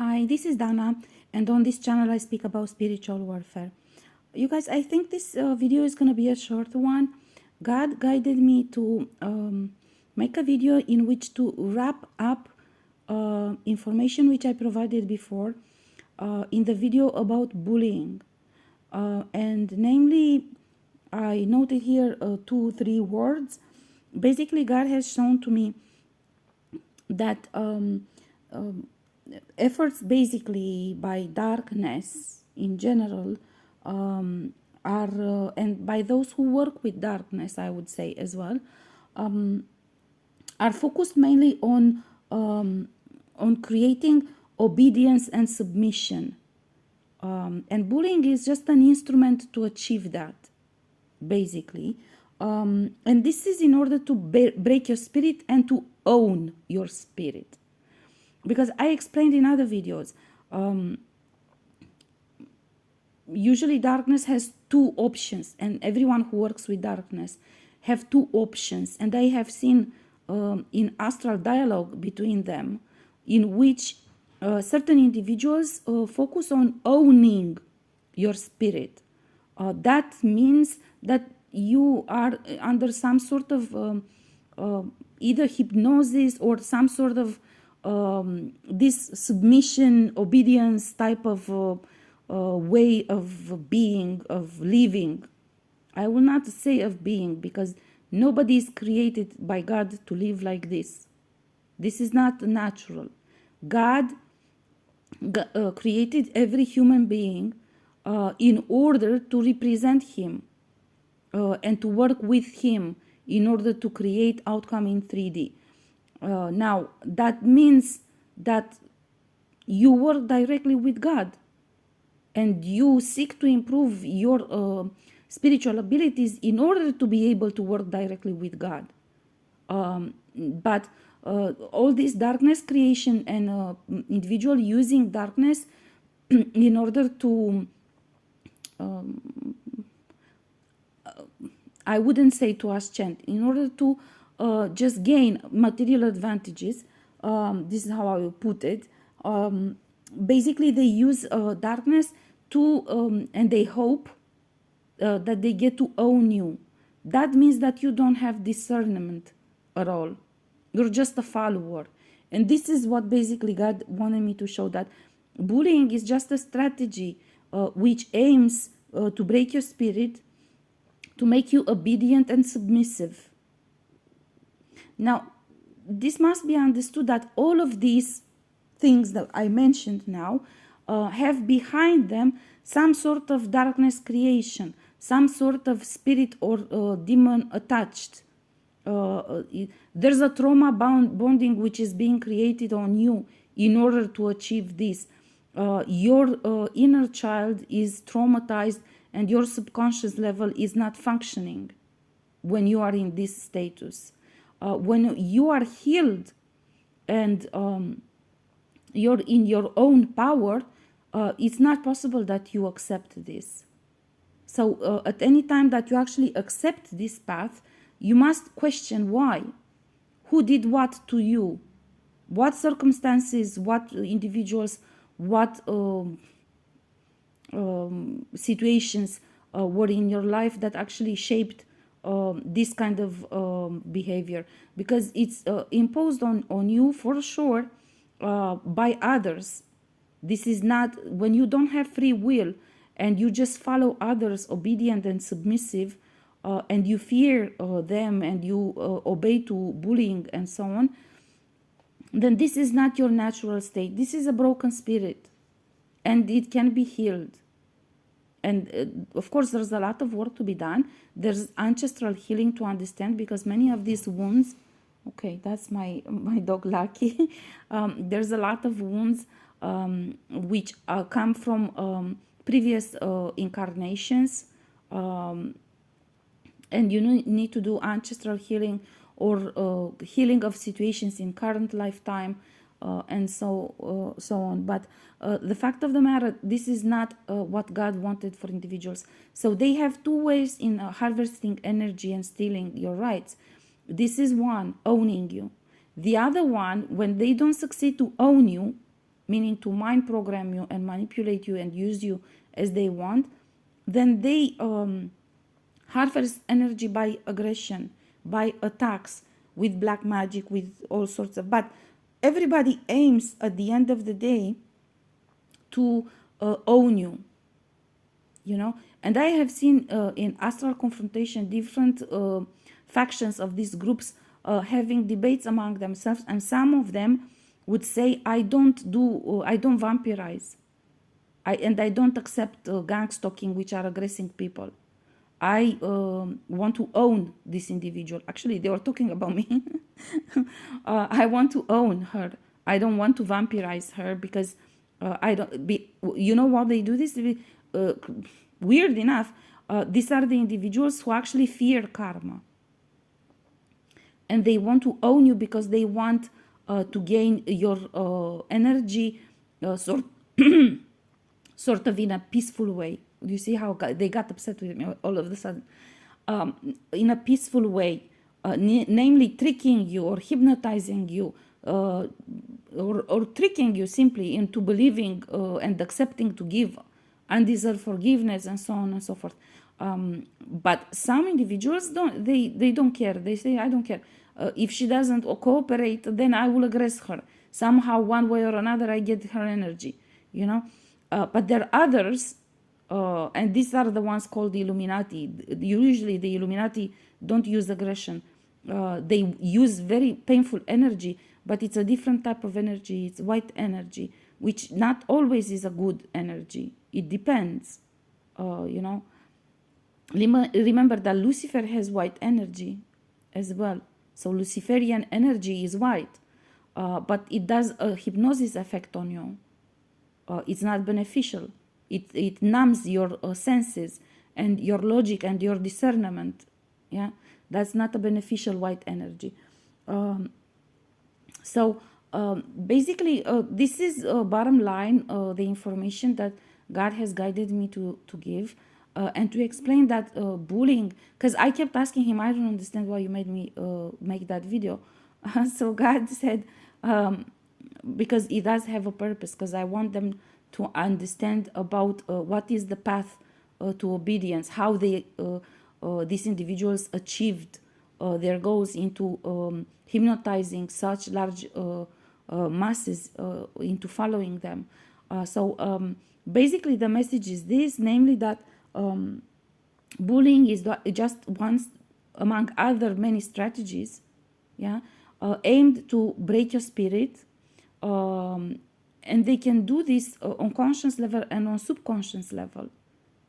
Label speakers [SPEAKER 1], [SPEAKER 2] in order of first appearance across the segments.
[SPEAKER 1] Hi, this is Dana, and on this channel I speak about spiritual warfare. You guys, I think this video is going to be a short one. God guided me to make a video in which to wrap up information which I provided before in the video about bullying. And namely, I noted here 2-3 words. Basically, God has shown to me that efforts basically by darkness in general are and by those who work with darkness, I would say as well, are focused mainly on creating obedience and submission, and bullying is just an instrument to achieve that, basically. And this is in order to break your spirit and to own your spirit, because I explained in other videos, usually darkness has two options, and everyone who works with darkness have two options, and I have seen in astral dialogue between them, in which certain individuals focus on owning your spirit. That means that you are under some sort of either hypnosis or some sort of this submission, obedience type of way of being, of living. I will not say of being, because nobody is created by God to live like this. This is not natural. God created every human being in order to represent Him and to work with Him in order to create outcome in 3D. Now, that means that you work directly with God and you seek to improve your spiritual abilities in order to be able to work directly with God. But all this darkness creation and individual using darkness in order to, I wouldn't say to ascend, in order to just gain material advantages. This is how I will put it. Basically, they use darkness to, and they hope that they get to own you. That means that you don't have discernment at all. You're just a follower. And this is what basically God wanted me to show, that bullying is just a strategy which aims to break your spirit, to make you obedient and submissive. Now, this must be understood that all of these things that I mentioned now have behind them some sort of darkness creation, some sort of spirit or demon attached. There's a trauma bonding which is being created on you in order to achieve this. Your inner child is traumatized and your subconscious level is not functioning when you are in this status. When you are healed and you're in your own power, it's not possible that you accept this. So at any time that you actually accept this path, you must question why. Who did what to you? What circumstances, what individuals, what situations were in your life that actually shaped this kind of behavior? Because it's imposed on you for sure by others. This is not, when you don't have free will and you just follow others, obedient and submissive, and you fear them and you obey to bullying and so on, then this is not your natural state. This is a broken spirit and it can be healed. And of course, there's a lot of work to be done. There's ancestral healing to understand, because many of these wounds, okay, that's my dog Lucky. There's a lot of wounds which come from previous incarnations, and you need to do ancestral healing or healing of situations in current lifetime, and so on. But the fact of the matter, this is not what God wanted for individuals. So they have two ways in harvesting energy and stealing your rights. This is one, owning you. The other one, when they don't succeed to own you, meaning to mind program you and manipulate you and use you as they want, then they harvest energy by aggression, by attacks, with black magic, with all sorts of. But everybody aims at the end of the day to own you, you know. And I have seen in astral confrontation different factions of these groups having debates among themselves, and some of them would say, I don't vampirize, and I don't accept gang stalking, which are aggressing people. I want to own this individual. Actually, they were talking about me. I want to own her. I don't want to vampirize her because I don't be. You know what they do this? Weird enough, these are the individuals who actually fear karma, and they want to own you because they want to gain your energy, sort of in a peaceful way. You see how they got upset with me all of a sudden? In a peaceful way, namely tricking you or hypnotizing you, or tricking you simply into believing and accepting to give undeserved forgiveness and so on and so forth. But some individuals they don't care. They say, I don't care. If she doesn't cooperate, then I will aggress her. Somehow, one way or another, I get her energy, you know. But there are others, and these are the ones called the Illuminati. Usually the Illuminati don't use aggression. They use very painful energy, but it's a different type of energy. It's white energy, which not always is a good energy. It depends, you know. Remember that Lucifer has white energy as well. So Luciferian energy is white, but it does a hypnosis effect on you. It's not beneficial. It numbs your senses and your logic and your discernment. Yeah, that's not a beneficial white energy. So basically, this is bottom line, the information that God has guided me to give, and to explain that bullying, because I kept asking him, I don't understand why you made me make that video. So God said, because it does have a purpose, because I want them to understand about what is the path to obedience, how they these individuals achieved their goals into hypnotizing such large masses into following them. So basically the message is this, namely that bullying is just one among other many strategies, yeah, aimed to break your spirit, and they can do this on conscious level and on subconscious level.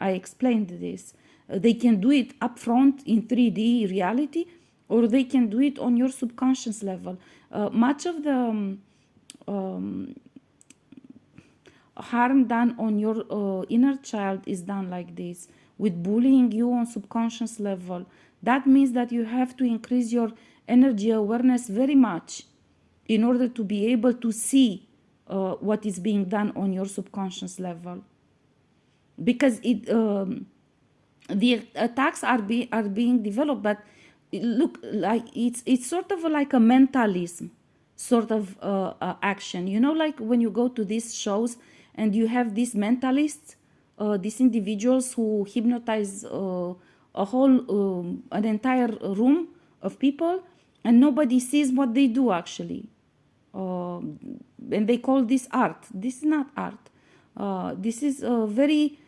[SPEAKER 1] I explained this. They can do it up front in 3D reality, or they can do it on your subconscious level. Much of the harm done on your inner child is done like this, with bullying you on subconscious level. That means that you have to increase your energy awareness very much in order to be able to see what is being done on your subconscious level, because the attacks are being developed, but look, like it's sort of like a mentalism sort of action, you know, like when you go to these shows and you have these mentalists, these individuals who hypnotize a whole an entire room of people, and nobody sees what they do actually. And they call this art. This is not art. This is a very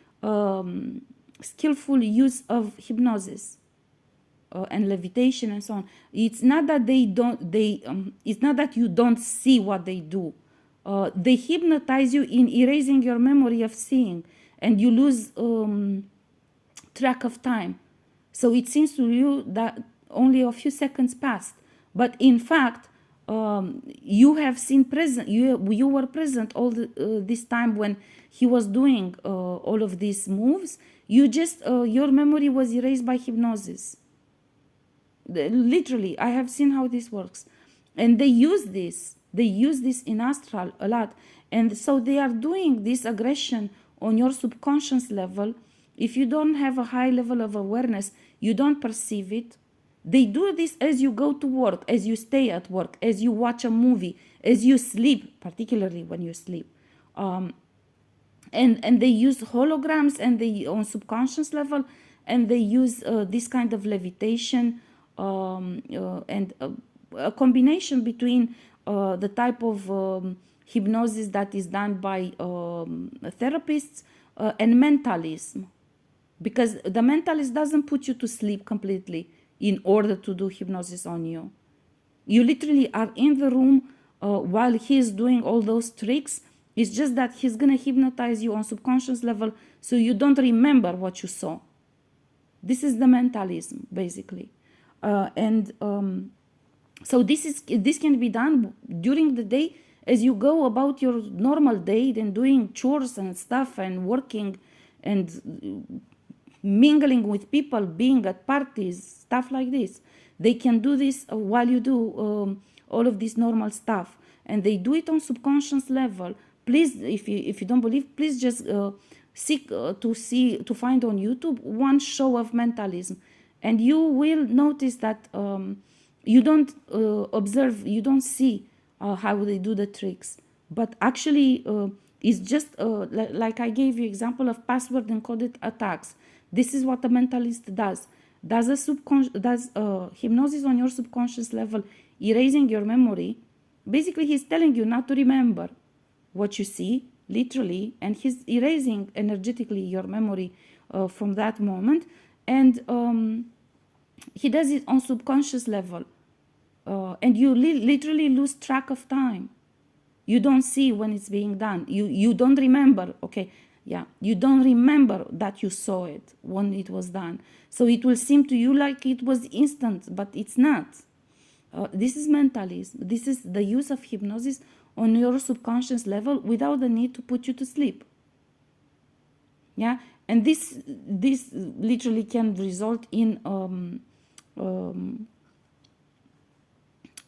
[SPEAKER 1] skillful use of hypnosis and levitation and so on. It's not that it's not that you don't see what they do. They hypnotize you in erasing your memory of seeing, and you lose track of time. So it seems to you that only a few seconds passed, but in fact, you have seen present. You were present all this time when he was doing all of these moves. You just your memory was erased by hypnosis. Literally, I have seen how this works, and they use this. They use this in astral a lot, and so they are doing this aggression on your subconscious level. If you don't have a high level of awareness, you don't perceive it. They do this as you go to work, as you stay at work, as you watch a movie, as you sleep, particularly when you sleep. And they use holograms, and they on subconscious level, and they use this kind of levitation, and a combination between the type of hypnosis that is done by therapists and mentalism, because the mentalist doesn't put you to sleep completely in order to do hypnosis on you. You literally are in the room while he's doing all those tricks. It's just that he's going to hypnotize you on subconscious level so you don't remember what you saw. This is the mentalism, basically. So this can be done during the day as you go about your normal day, then doing chores and stuff and working and mingling with people, being at parties, stuff like this. They can do this while you do all of this normal stuff, and they do it on subconscious level. Please, if you don't believe, please just seek to find on YouTube one show of mentalism, and you will notice that you don't observe, you don't see how they do the tricks, but actually it's just like I gave you example of password encoded attacks. This is what a mentalist does. Does hypnosis on your subconscious level, erasing your memory. Basically, he's telling you not to remember what you see, literally, and he's erasing energetically your memory from that moment. And he does it on subconscious level. And you literally lose track of time. You don't see when it's being done. You don't remember, okay, yeah, you don't remember that you saw it when it was done. So it will seem to you like it was instant, but it's not. This is mentalism. This is the use of hypnosis on your subconscious level without the need to put you to sleep. Yeah, and this literally can result in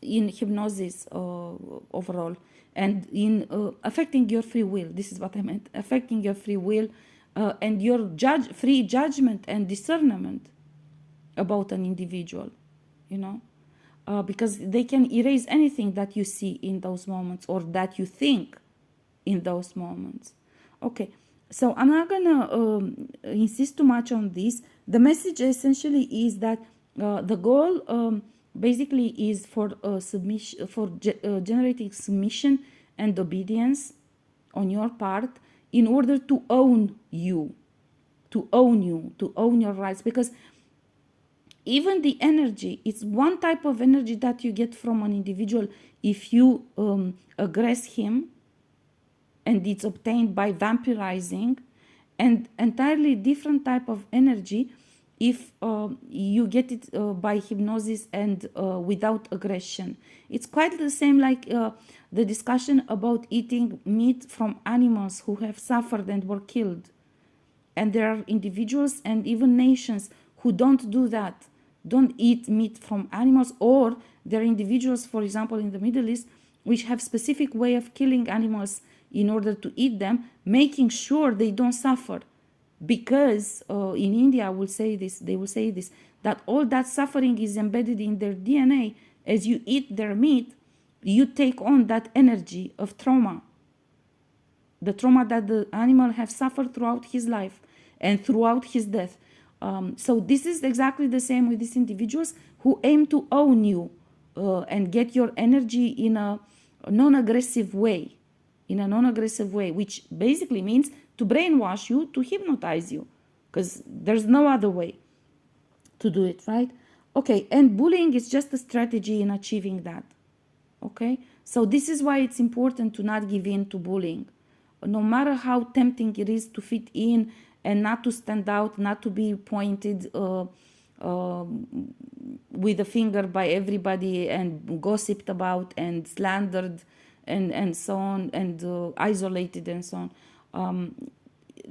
[SPEAKER 1] hypnosis overall, and in affecting your free will. This is what I meant, affecting your free will and your free judgment and discernment about an individual, you know, because they can erase anything that you see in those moments or that you think in those moments. Okay, so I'm not gonna insist too much on this. The message essentially is that the goal basically is for submission, for generating submission and obedience on your part in order to own you, to own your rights. Because even the energy, it's one type of energy that you get from an individual if you aggress him, and it's obtained by vampirizing, and entirely different type of energy if you get it by hypnosis and without aggression. It's quite the same like the discussion about eating meat from animals who have suffered and were killed. And there are individuals and even nations who don't do that, don't eat meat from animals, or there are individuals, for example, in the Middle East, which have specific way of killing animals in order to eat them, making sure they don't suffer. Because in India, they will say this, that all that suffering is embedded in their DNA. As you eat their meat, you take on that energy of trauma, the trauma that the animal has suffered throughout his life and throughout his death. So this is exactly the same with these individuals who aim to own you and get your energy in a non-aggressive way, which basically means to brainwash you, to hypnotize you, because there's no other way to do it, right? Okay, and bullying is just a strategy in achieving that. Okay, so this is why it's important to not give in to bullying, no matter how tempting it is to fit in and not to stand out, not to be pointed with a finger by everybody and gossiped about and slandered and so on, and isolated and so on.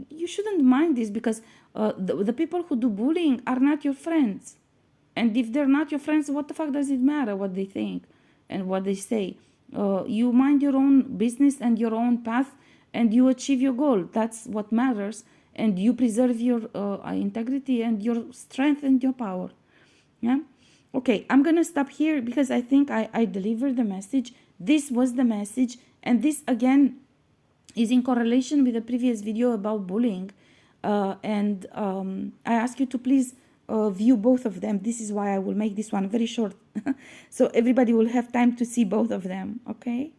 [SPEAKER 1] You shouldn't mind this, because the people who do bullying are not your friends. And if they're not your friends, what the fuck does it matter what they think and what they say? You mind your own business and your own path, and you achieve your goal. That's what matters. And you preserve your integrity and your strength and your power. Yeah? Okay, I'm going to stop here because I think I delivered the message. This was the message. And this, again, is in correlation with the previous video about bullying, and I ask you to please view both of them. This is why I will make this one very short so everybody will have time to see both of them, okay?